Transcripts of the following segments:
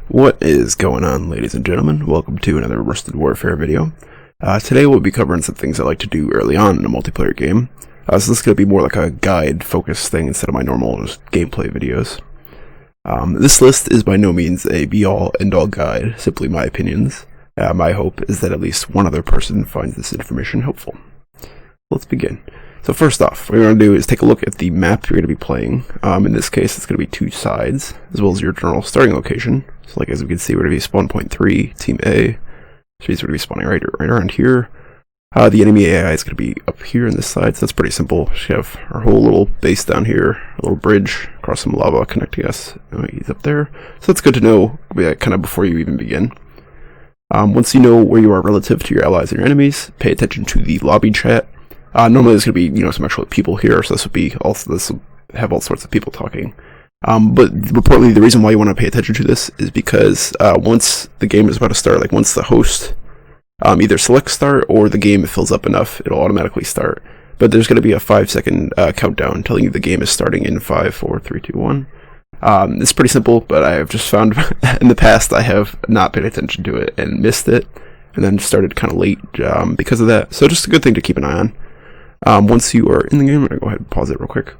What is going on, ladies and gentlemen? Welcome to another Rusted Warfare video. Today we'll be covering some things I like to do early on in a multiplayer game. So this is going to be more like a guide-focused thing instead of my normal just gameplay videos. This list is by no means a be-all, end-all guide, simply my opinions. My hope is that at least one other person finds this information helpful. Let's begin. So first off, what you're going to do is take a look at the map you're going to be playing. In this case, it's going to be two sides, as well as your general starting location. So like as we can see, we're going to be spawn point 3, team A. So he's going to be spawning right around here. The enemy AI is going to be up here on this side, so that's pretty simple. We have our whole little base down here, a little bridge across some lava connecting us. He's up there. So that's good to know kind of before you even begin. Once you know where you are relative to your allies and your enemies, pay attention to the lobby chat. Normally there's going to be, some actual people here, so this will have all sorts of people talking. But reportedly, the reason why you want to pay attention to this is because once the game is about to start, like once the host either selects start or the game fills up enough, it'll automatically start. But there's going to be a 5-second countdown telling you the game is starting in 5, 4, 3, 2, 1. It's pretty simple, but I have just found in the past I have not paid attention to it and missed it, and then started kind of late because of that. So just a good thing to keep an eye on. Once you are in the game, I'm going to go ahead and pause it real quick.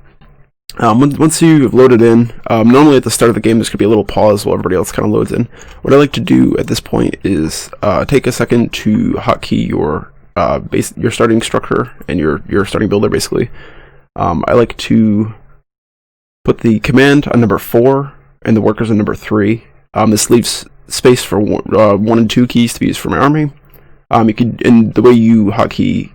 Once you've loaded in, normally at the start of the game there's going to be a little pause while everybody else kind of loads in. What I like to do at this point is take a second to hotkey your starting structure and your starting builder basically. I like to put the command on number 4 and the workers on number 3. This leaves space for 1 and 2 keys to be used for my army. And the way you hotkey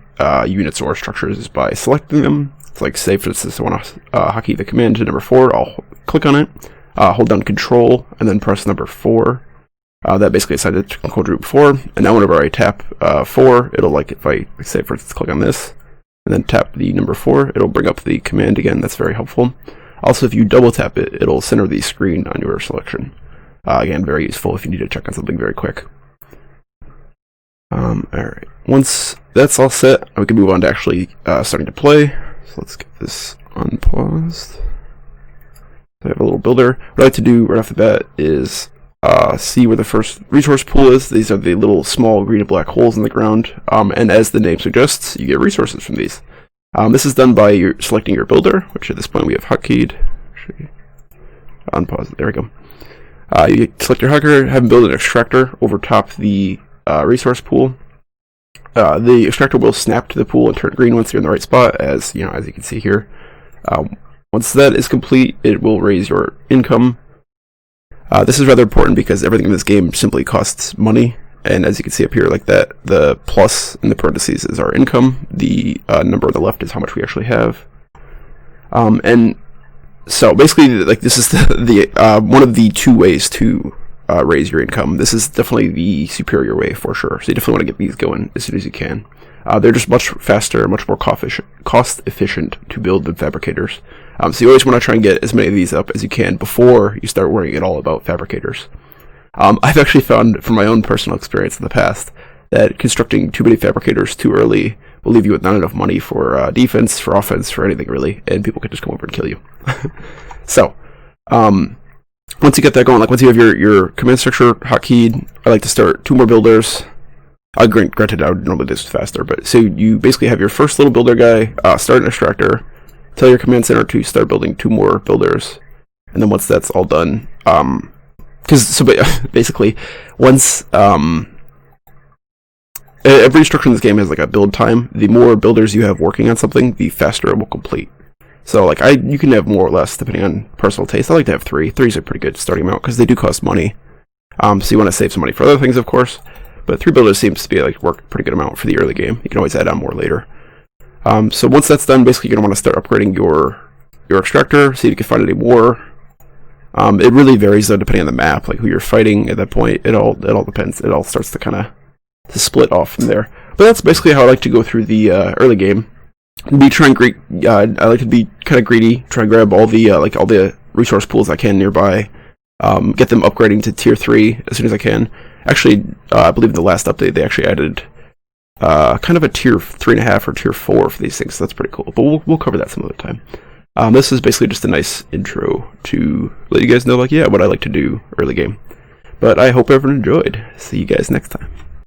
units or structures is by selecting them. It's like, say for instance I want to hotkey the command to number 4, I'll click on it, hold down control, and then press number 4. That basically assigns it to code group 4, and now whenever I tap 4, it'll if I say for instance click on this, and then tap the number 4, it'll bring up the command again. That's very helpful. Also, if you double tap it, it'll center the screen on your selection. Again, very useful if you need to check on something very quick. Alright, once that's all set, we can move on to actually starting to play. So let's get this unpaused. I have a little builder. What I like to do right off the bat is see where the first resource pool is. These are the little small green and black holes in the ground, and as the name suggests, you get resources from these. This is done by selecting your builder, which at this point we have hotkeyed. Unpause it. There we go. You select your hacker, have him build an extractor over top the resource pool. The extractor will snap to the pool and turn green once you're in the right spot, as you can see here. Once that is complete, it will raise your income. This is rather important because everything in this game simply costs money, and as you can see up here like that, the plus in the parentheses is our income. The number on the left is how much we actually have. And so basically, this is the one of the 2 ways to raise your income. This is definitely the superior way for sure. So you definitely want to get these going as soon as you can. They're just much faster, much more cost efficient to build than fabricators. So you always want to try and get as many of these up as you can before you start worrying at all about fabricators. I've actually found from my own personal experience in the past that constructing too many fabricators too early will leave you with not enough money for defense, for offense, for anything really, and people can just come over and kill you. So, once you get that going, once you have your command structure hotkeyed, I like to start 2 more builders. Granted, I would normally do this faster, but so you basically have your first little builder guy start an extractor, tell your command center to start building 2 more builders, and then once that's all done, basically once every structure in this game has a build time. The more builders you have working on something, the faster it will complete. So you can have more or less depending on personal taste. I like to have 3. 3 is a pretty good starting amount because they do cost money. So you want to save some money for other things, of course. But 3 builders seems to be work a pretty good amount for the early game. You can always add on more later. So once that's done, basically you're gonna want to start upgrading your extractor. See if you can find any more. It really varies though depending on the map, who you're fighting at that point. It all depends. It all starts to kind of split off from there. But that's basically how I like to go through the early game. I like to be kind of greedy, try and grab all the resource pools I can nearby, get them upgrading to tier 3 as soon as I can. Actually, I believe in the last update they actually added kind of a tier 3.5 or tier 4 for these things, so that's pretty cool. But we'll cover that some other time. This is basically just a nice intro to let you guys know, what I like to do early game. But I hope everyone enjoyed. See you guys next time.